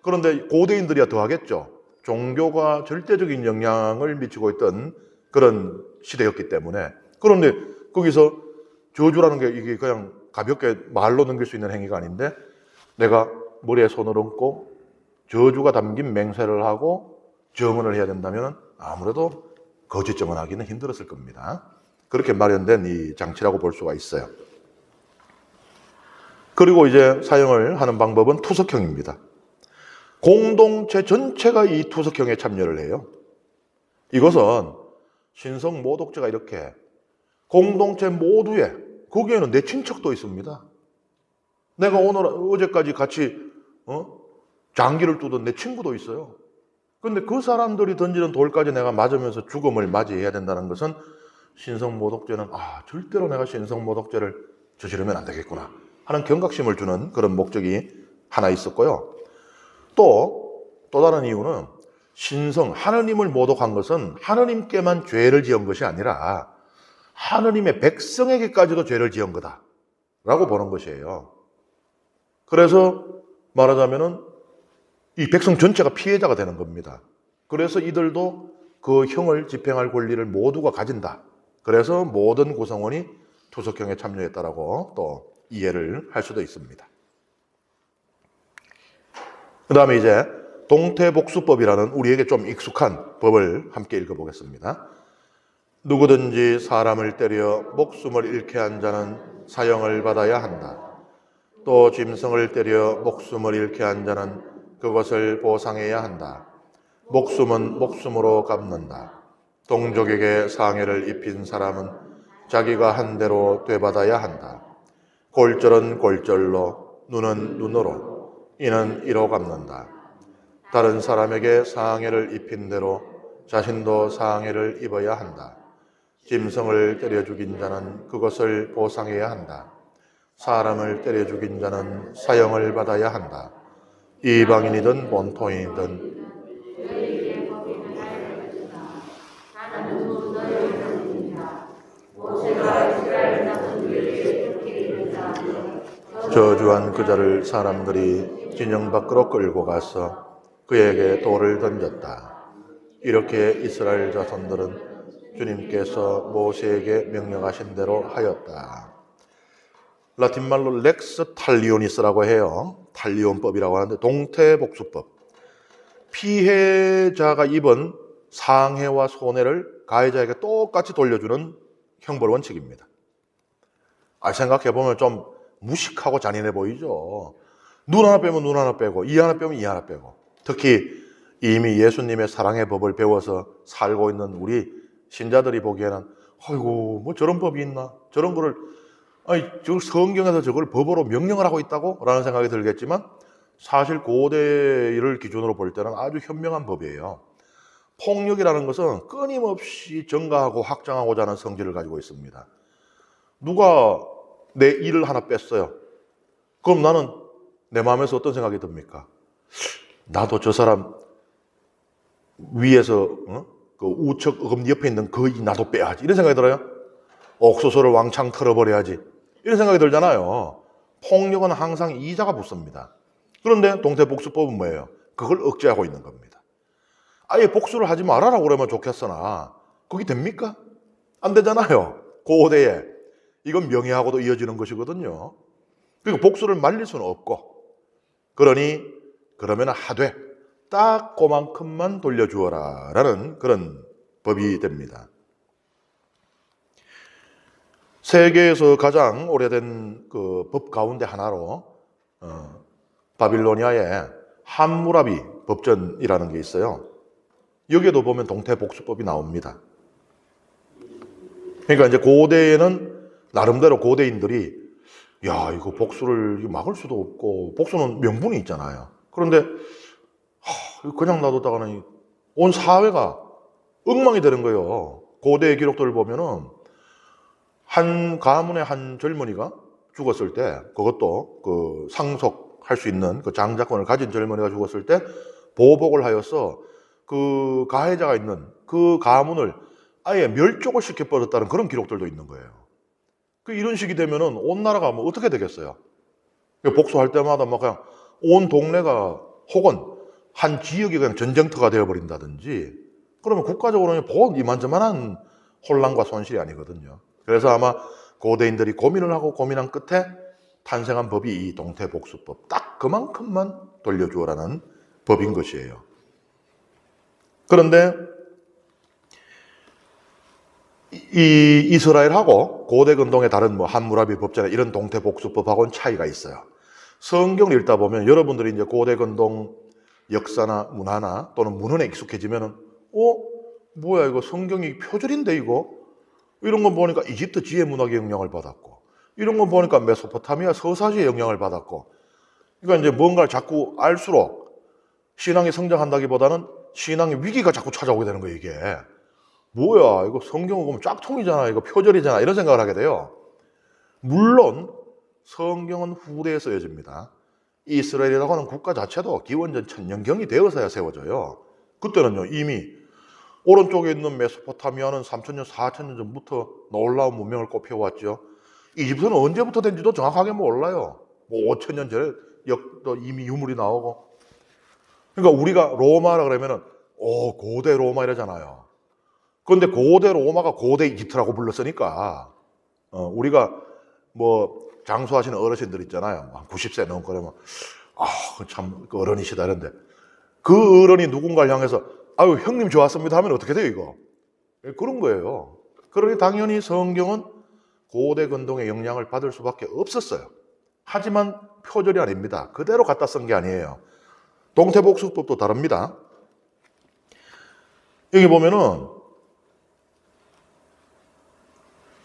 그런데 고대인들이야 더 하겠죠. 종교가 절대적인 영향을 미치고 있던 그런 시대였기 때문에. 그런데 거기서 저주라는 게 이게 그냥 가볍게 말로 넘길 수 있는 행위가 아닌데 내가 머리에 손을 얹고 저주가 담긴 맹세를 하고 점언을 해야 된다면 아무래도 거짓 점언하기는 힘들었을 겁니다. 그렇게 마련된 이 장치라고 볼 수가 있어요. 그리고 이제 사용을 하는 방법은 투석형입니다. 공동체 전체가 이 투석형에 참여를 해요. 이것은 신성 모독죄가 이렇게 공동체 모두에, 거기에는 내 친척도 있습니다. 내가 어제까지 같이 장기를 두던 내 친구도 있어요. 근데 그 사람들이 던지는 돌까지 내가 맞으면서 죽음을 맞이해야 된다는 것은 신성모독죄는 절대로 내가 신성모독죄를 저지르면 안 되겠구나 하는 경각심을 주는 그런 목적이 하나 있었고요. 또 다른 이유는 하느님을 모독한 것은 하느님께만 죄를 지은 것이 아니라 하느님의 백성에게까지도 죄를 지은 거다라고 보는 것이에요. 그래서 말하자면은 이 백성 전체가 피해자가 되는 겁니다. 그래서 이들도 그 형을 집행할 권리를 모두가 가진다. 그래서 모든 구성원이 투석형에 참여했다라고 또 이해를 할 수도 있습니다. 그 다음에 이제 동태복수법이라는 우리에게 좀 익숙한 법을 함께 읽어보겠습니다. 누구든지 사람을 때려 목숨을 잃게 한 자는 사형을 받아야 한다. 또 짐승을 때려 목숨을 잃게 한 자는 그것을 보상해야 한다. 목숨은 목숨으로 갚는다. 동족에게 상해를 입힌 사람은 자기가 한 대로 되받아야 한다. 골절은 골절로, 눈은 눈으로, 이는 이로 갚는다. 다른 사람에게 상해를 입힌 대로 자신도 상해를 입어야 한다. 짐승을 때려 죽인 자는 그것을 보상해야 한다. 사람을 때려 죽인 자는 사형을 받아야 한다. 이방인이든 본토인이든 저주한 그 자를 사람들이 진영 밖으로 끌고 가서 그에게 돌을 던졌다. 이렇게 이스라엘 자손들은 주님께서 모세에게 명령하신 대로 하였다. 라틴말로 렉스 탈리오니스라고 해요. 탈리온법이라고 하는데 동태복수법. 피해자가 입은 상해와 손해를 가해자에게 똑같이 돌려주는 형벌 원칙입니다. 생각해보면 좀 무식하고 잔인해 보이죠. 눈 하나 빼면 눈 하나 빼고 이 하나 빼면 이 하나 빼고. 특히 이미 예수님의 사랑의 법을 배워서 살고 있는 우리 신자들이 보기에는 아이고 뭐 저런 법이 있나, 저런 거를 저 성경에서 저걸 법으로 명령을 하고 있다고? 라는 생각이 들겠지만 사실 고대를 기준으로 볼 때는 아주 현명한 법이에요. 폭력이라는 것은 끊임없이 증가하고 확장하고자 하는 성질을 가지고 있습니다. 누가 내 일을 하나 뺐어요. 그럼 나는 내 마음에서 어떤 생각이 듭니까? 나도 저 사람 위에서 그 우측 어금니 옆에 있는 그 나도 빼야지 이런 생각이 들어요. 옥수수를 왕창 털어버려야지 이런 생각이 들잖아요. 폭력은 항상 이자가 붙습니다. 그런데 동태복수법은 뭐예요? 그걸 억제하고 있는 겁니다. 아예 복수를 하지 말아라고 그러면 좋겠으나 그게 됩니까? 안 되잖아요. 고대에 이건 명예하고도 이어지는 것이거든요. 그러니까 복수를 말릴 수는 없고 그러면 하되 딱 그만큼만 돌려주어라 라는 그런 법이 됩니다. 세계에서 가장 오래된 그 법 가운데 하나로 바빌로니아의 함무라비 법전이라는 게 있어요. 여기에도 보면 동태복수법이 나옵니다. 그러니까 이제 고대에는 나름대로 고대인들이 이거 복수를 막을 수도 없고 복수는 명분이 있잖아요. 그런데 그냥 놔뒀다가는 온 사회가 엉망이 되는 거예요. 고대의 기록들을 보면은 한 가문의 한 젊은이가 죽었을 때 그것도 그 상속할 수 있는 그 장자권을 가진 젊은이가 죽었을 때 보복을 하여서 그 가해자가 있는 그 가문을 아예 멸족을 시켜버렸다는 그런 기록들도 있는 거예요. 이런 식이 되면은 온 나라가 뭐 어떻게 되겠어요? 복수할 때마다 막 그냥 온 동네가 혹은 한 지역이 그냥 전쟁터가 되어버린다든지 그러면 국가적으로는 본 이만저만한 혼란과 손실이 아니거든요. 그래서 아마 고대인들이 고민을 하고 고민한 끝에 탄생한 법이 이 동태복수법. 딱 그만큼만 돌려주어라는 법인 것이에요. 그런데 이 이스라엘하고 고대 근동의 다른 뭐 함무라비 법제나 이런 동태복수법하고는 차이가 있어요. 성경을 읽다 보면 여러분들이 이제 고대 근동 역사나 문화나 또는 문헌에 익숙해지면은 뭐야 이거 성경이 표절인데 이거? 이런 거 보니까 이집트 지혜 문학의 영향을 받았고 이런 거 보니까 메소포타미아 서사지의 영향을 받았고 그러니까 이제 뭔가를 자꾸 알수록 신앙이 성장한다기보다는 신앙의 위기가 자꾸 찾아오게 되는 거예요, 이게. 뭐야, 이거 성경을 보면 짝퉁이잖아, 이거 표절이잖아, 이런 생각을 하게 돼요. 물론 성경은 후대에 쓰여집니다. 이스라엘이라고 하는 국가 자체도 기원전 1000년경이 되어서야 세워져요. 그때는요, 이미 오른쪽에 있는 메소포타미아는 3000년, 4000년 전부터 놀라운 문명을 꼽혀왔죠. 이집트는 언제부터 된지도 정확하게 몰라요. 뭐 5000년 전에 이미 유물이 나오고. 그러니까 우리가 로마라 그러면은 고대 로마 이러잖아요. 그런데 고대 로마가 고대 이집트라고 불렀으니까 우리가 뭐 장수하시는 어르신들 있잖아요. 한 90세 넘고 그러면 참 어른이시다 이런데 그 어른이 누군가를 향해서 아유 형님 좋았습니다 하면 어떻게 돼요 이거? 그런 거예요. 그러니 당연히 성경은 고대 근동의 영향을 받을 수밖에 없었어요. 하지만 표절이 아닙니다. 그대로 갖다 쓴 게 아니에요. 동태복수법도 다릅니다. 여기 보면은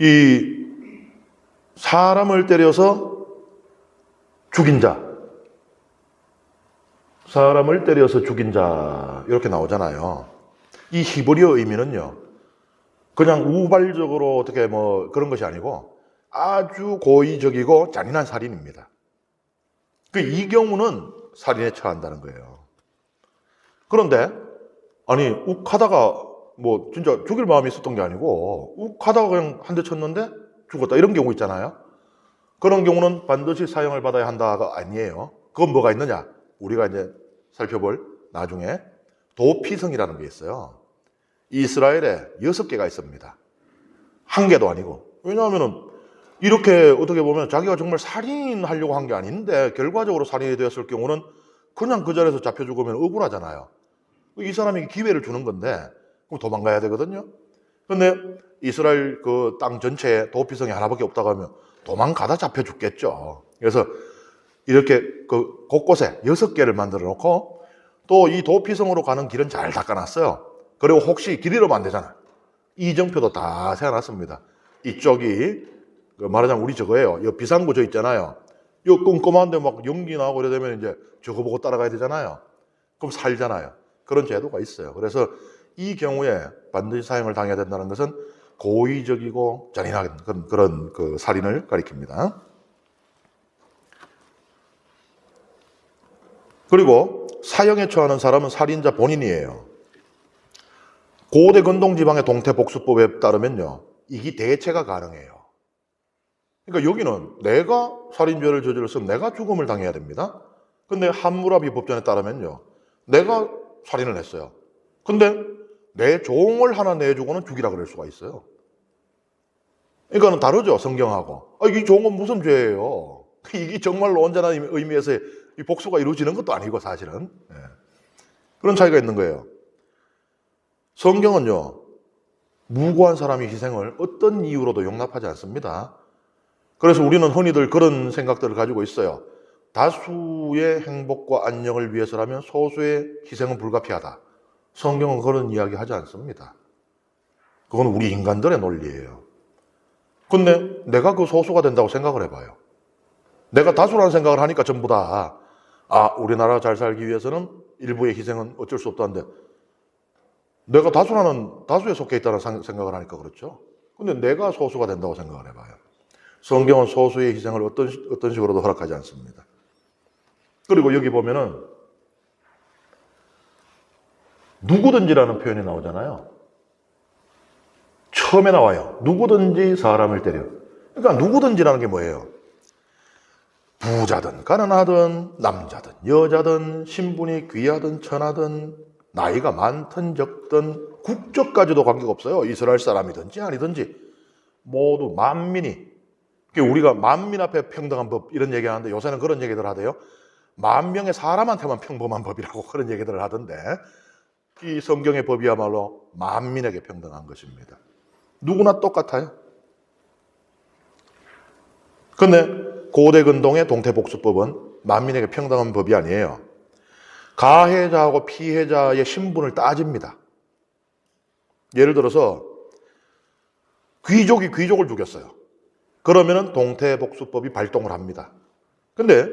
이 사람을 때려서 죽인 자, 사람을 때려서 죽인 자 이렇게 나오잖아요. 이 히브리어 의미는요, 그냥 우발적으로 어떻게 뭐 그런 것이 아니고 아주 고의적이고 잔인한 살인입니다. 이 경우는 살인에 처한다는 거예요. 그런데 아니 욱하다가 뭐 진짜 죽일 마음이 있었던 게 아니고 욱하다가 그냥 한 대 쳤는데 죽었다 이런 경우 있잖아요. 그런 경우는 반드시 사형을 받아야 한다가 아니에요. 그건 뭐가 있느냐? 우리가 이제 살펴볼 나중에 도피성이라는 게 있어요. 이스라엘에 6개가 있습니다. 한 개도 아니고. 왜냐하면은 이렇게 어떻게 보면 자기가 정말 살인하려고 한 게 아닌데 결과적으로 살인이 되었을 경우는 그냥 그 자리에서 잡혀 죽으면 억울하잖아요. 이 사람에게 기회를 주는 건데 그럼 도망가야 되거든요. 그런데 이스라엘 그 땅 전체에 도피성이 하나밖에 없다고 하면 도망가다 잡혀 죽겠죠. 그래서 이렇게 그 곳곳에 6개를 만들어 놓고 또 이 도피성으로 가는 길은 잘 닦아놨어요. 그리고 혹시 길 잃으면 안 되잖아요. 이정표도 다 세워놨습니다. 이쪽이 말하자면 우리 저거예요. 이 비상구 저 있잖아요. 이 꼼꼼한데 막 연기 나오고 이러면 이제 저거 보고 따라가야 되잖아요. 그럼 살잖아요. 그런 제도가 있어요. 그래서 이 경우에 반드시 사형을 당해야 된다는 것은 고의적이고 잔인한 그런 그 살인을 가리킵니다. 그리고 사형에 처하는 사람은 살인자 본인이에요. 고대 근동 지방의 동태복수법에 따르면요, 이게 대체가 가능해요. 그러니까 여기는 내가 살인죄를 저질렀으면 내가 죽음을 당해야 됩니다. 근데 함무라비 법전에 따르면요, 내가 살인을 했어요. 근데 내 종을 하나 내주고는 죽이라 그럴 수가 있어요. 그러니까는 다르죠, 성경하고. 이 종은 무슨 죄예요? 이게 정말로 온전한 의미에서 이 복수가 이루어지는 것도 아니고 사실은. 그런 차이가 있는 거예요. 성경은요, 무고한 사람의 희생을 어떤 이유로도 용납하지 않습니다. 그래서 우리는 흔히들 그런 생각들을 가지고 있어요. 다수의 행복과 안녕을 위해서라면 소수의 희생은 불가피하다. 성경은 그런 이야기 하지 않습니다. 그건 우리 인간들의 논리예요. 근데 내가 그 소수가 된다고 생각을 해봐요. 내가 다수라는 생각을 하니까 전부 다 우리나라 잘 살기 위해서는 일부의 희생은 어쩔 수 없다는데 내가 다수에 속해 있다는 생각을 하니까 그렇죠. 근데 내가 소수가 된다고 생각을 해봐요. 성경은 소수의 희생을 어떤 식으로도 허락하지 않습니다. 그리고 여기 보면은 누구든지라는 표현이 나오잖아요. 처음에 나와요. 누구든지 사람을 때려. 그러니까 누구든지라는 게 뭐예요? 부자든 가난하든 남자든 여자든 신분이 귀하든 천하든 나이가 많든 적든 국적까지도 관계가 없어요. 이스라엘 사람이든지 아니든지 모두 만민이. 우리가 만민 앞에 평등한 법 이런 얘기하는데 요새는 그런 얘기들 하대요. 만 명의 사람한테만 평범한 법이라고 그런 얘기들을 하던데 이 성경의 법이야말로 만민에게 평등한 것입니다. 누구나 똑같아요. 그런데 고대 근동의 동태복수법은 만민에게 평등한 법이 아니에요. 가해자하고 피해자의 신분을 따집니다. 예를 들어서 귀족이 귀족을 죽였어요. 그러면 동태복수법이 발동을 합니다. 근데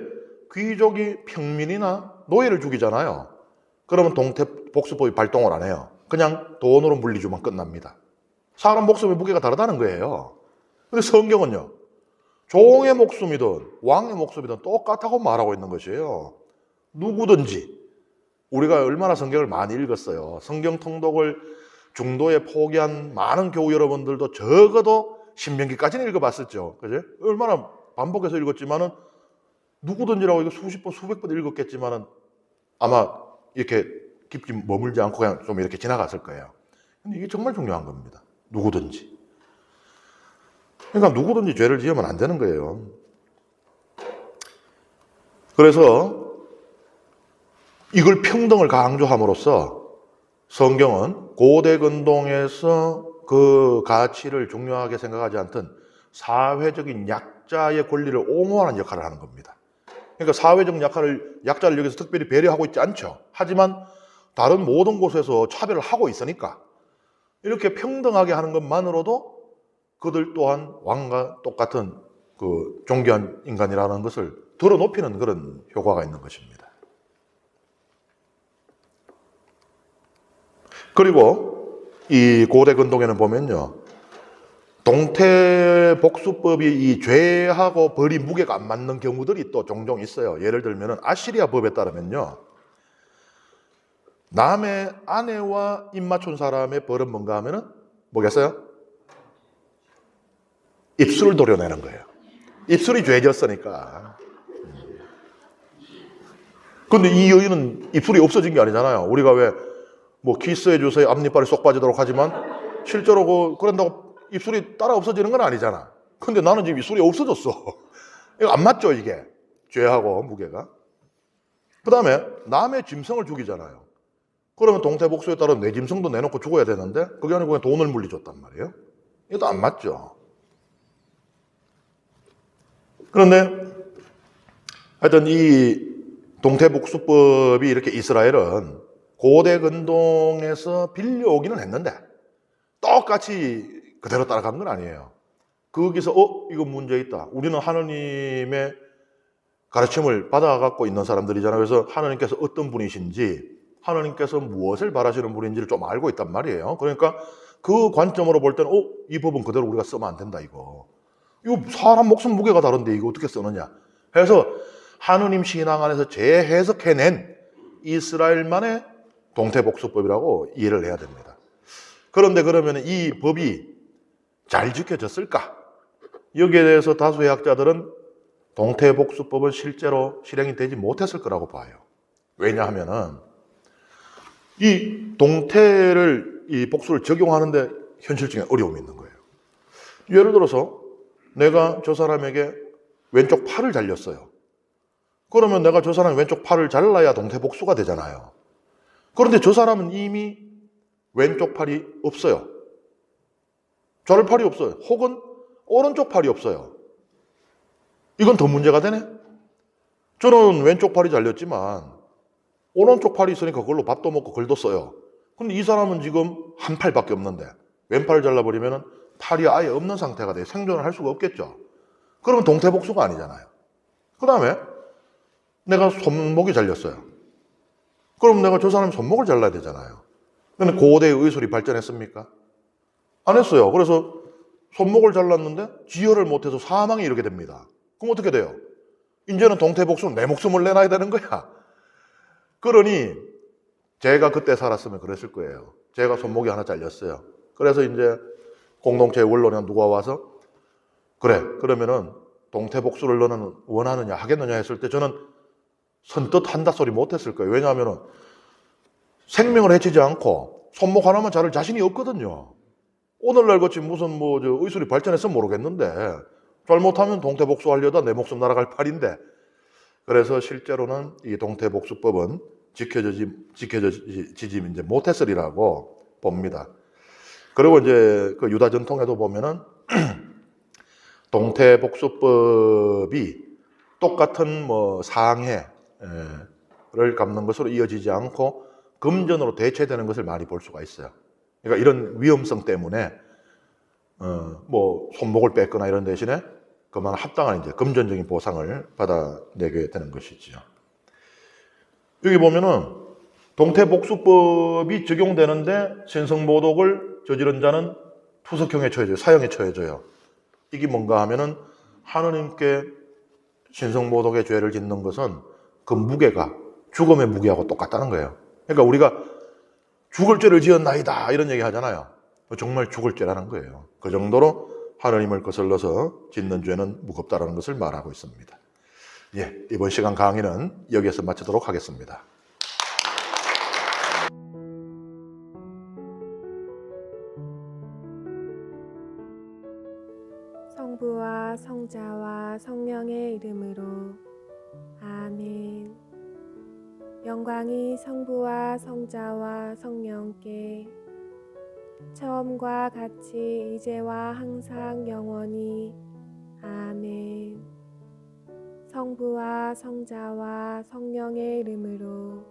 귀족이 평민이나 노예를 죽이잖아요. 그러면 동태복수법이 발동을 안 해요. 그냥 돈으로 물리주면 끝납니다. 사람 목숨의 무게가 다르다는 거예요. 근데 성경은요, 종의 목숨이든 왕의 목숨이든 똑같다고 말하고 있는 것이에요. 누구든지. 우리가 얼마나 성경을 많이 읽었어요. 성경 통독을 중도에 포기한 많은 교우 여러분들도 적어도 신명기까지는 읽어봤었죠. 그죠? 얼마나 반복해서 읽었지만은 누구든지라고 이거 수십 번, 수백 번 읽었겠지만은 아마 이렇게 깊이 머물지 않고 그냥 좀 이렇게 지나갔을 거예요. 근데 이게 정말 중요한 겁니다. 누구든지. 그러니까 누구든지 죄를 지으면 안 되는 거예요. 그래서 이걸 평등을 강조함으로써 성경은 고대 근동에서 그 가치를 중요하게 생각하지 않던 사회적인 약자의 권리를 옹호하는 역할을 하는 겁니다. 그러니까 사회적 약자를 여기서 특별히 배려하고 있지 않죠. 하지만 다른 모든 곳에서 차별을 하고 있으니까 이렇게 평등하게 하는 것만으로도 그들 또한 왕과 똑같은 그 존귀한 인간이라는 것을 드러높이는 그런 효과가 있는 것입니다. 그리고 이 고대 근동에는 보면요, 동태복수법이 이 죄하고 벌이 무게가 안 맞는 경우들이 또 종종 있어요. 예를 들면 아시리아 법에 따르면요, 남의 아내와 입맞춘 사람의 벌은 뭔가 하면은 뭐겠어요? 입술을 도려내는 거예요. 입술이 죄졌으니까. 근데 이 여인은 입술이 없어진 게 아니잖아요. 우리가 왜 뭐 키스해 주세요, 앞니빨이 쏙 빠지도록 하지만 실제로 그런다고 입술이 따라 없어지는 건 아니잖아. 근데 나는 지금 입술이 없어졌어. 이거 안 맞죠, 이게? 죄하고 무게가. 그 다음에 남의 짐승을 죽이잖아요. 그러면 동태복수에 따라 내 짐승도 내놓고 죽어야 되는데 그게 아니고 그냥 돈을 물리줬단 말이에요. 이것도 안 맞죠. 그런데 하여튼 이 동태복수법이 이렇게 이스라엘은 고대 근동에서 빌려오기는 했는데 똑같이 그대로 따라간 건 아니에요. 거기서 이거 문제 있다. 우리는 하느님의 가르침을 받아갖고 있는 사람들이잖아요. 그래서 하느님께서 어떤 분이신지, 하느님께서 무엇을 바라시는 분인지를 좀 알고 있단 말이에요. 그러니까 그 관점으로 볼 때는 이 법은 그대로 우리가 쓰면 안 된다, 이거 사람 목숨 무게가 다른데 이거 어떻게 쓰느냐 해서 하느님 신앙 안에서 재해석해낸 이스라엘만의 동태복수법이라고 이해를 해야 됩니다. 그런데 그러면 이 법이 잘 지켜졌을까? 여기에 대해서 다수의 학자들은 동태복수법은 실제로 실행이 되지 못했을 거라고 봐요. 왜냐하면은 이 동태를, 이 복수를 적용하는데 현실적인 어려움이 있는 거예요. 예를 들어서 내가 저 사람에게 왼쪽 팔을 잘렸어요. 그러면 내가 저 사람 왼쪽 팔을 잘라야 동태복수가 되잖아요. 그런데 저 사람은 이미 왼쪽 팔이 없어요. 자를 팔이 없어요. 혹은 오른쪽 팔이 없어요. 이건 더 문제가 되네. 저는 왼쪽 팔이 잘렸지만 오른쪽 팔이 있으니까 그걸로 밥도 먹고 글도 써요. 근데 이 사람은 지금 한 팔밖에 없는데 왼팔을 잘라버리면 팔이 아예 없는 상태가 돼요. 생존을 할 수가 없겠죠. 그러면 동태복수가 아니잖아요. 그 다음에 내가 손목이 잘렸어요. 그럼 내가 저 사람 손목을 잘라야 되잖아요. 근데 고대의 의술이 발전했습니까? 안 했어요. 그래서 손목을 잘랐는데 지혈을 못해서 사망이 이르게 됩니다. 그럼 어떻게 돼요? 이제는 동태복수는 내 목숨을 내놔야 되는 거야. 그러니 제가 그때 살았으면 그랬을 거예요. 제가 손목이 하나 잘렸어요. 그래서 이제 공동체 원로는 누가 와서 그래, 그러면은 동태복수를 너는 원하느냐 하겠느냐 했을 때 저는 선뜻 한다 소리 못했을 거예요. 왜냐하면 생명을 해치지 않고 손목 하나만 자를 자신이 없거든요. 오늘날 같이 무슨 의술이 발전해서 모르겠는데 잘못하면 동태복수 하려다 내 목숨 날아갈 판인데, 그래서 실제로는 이 동태복수법은 지켜지지 이제 못했으리라고 봅니다. 그리고 이제 그 유다 전통에도 보면은 동태복수법이 똑같은 상해를 갚는 것으로 이어지지 않고 금전으로 대체되는 것을 많이 볼 수가 있어요. 그러니까 이런 위험성 때문에 손목을 뺐거나 이런 대신에 그만 합당한 이제 금전적인 보상을 받아내게 되는 것이지요. 여기 보면은 동태복수법이 적용되는데 신성모독을 저지른 자는 투석형에 처해져요. 사형에 처해져요. 이게 뭔가 하면은 하느님께 신성모독의 죄를 짓는 것은 그 무게가 죽음의 무게하고 똑같다는 거예요. 그러니까 우리가 죽을 죄를 지었나이다 이런 얘기 하잖아요. 정말 죽을 죄라는 거예요. 그 정도로 하느님을 거슬러서 짓는 죄는 무겁다는 것을 말하고 있습니다. 이번 시간 강의는 여기에서 마치도록 하겠습니다. 성부와 성자와 성령의 이름으로 아멘. 영광이 성부와 성자와 성령께 처음과 같이 이제와 항상 영원히 아멘. 성부와 성자와 성령의 이름으로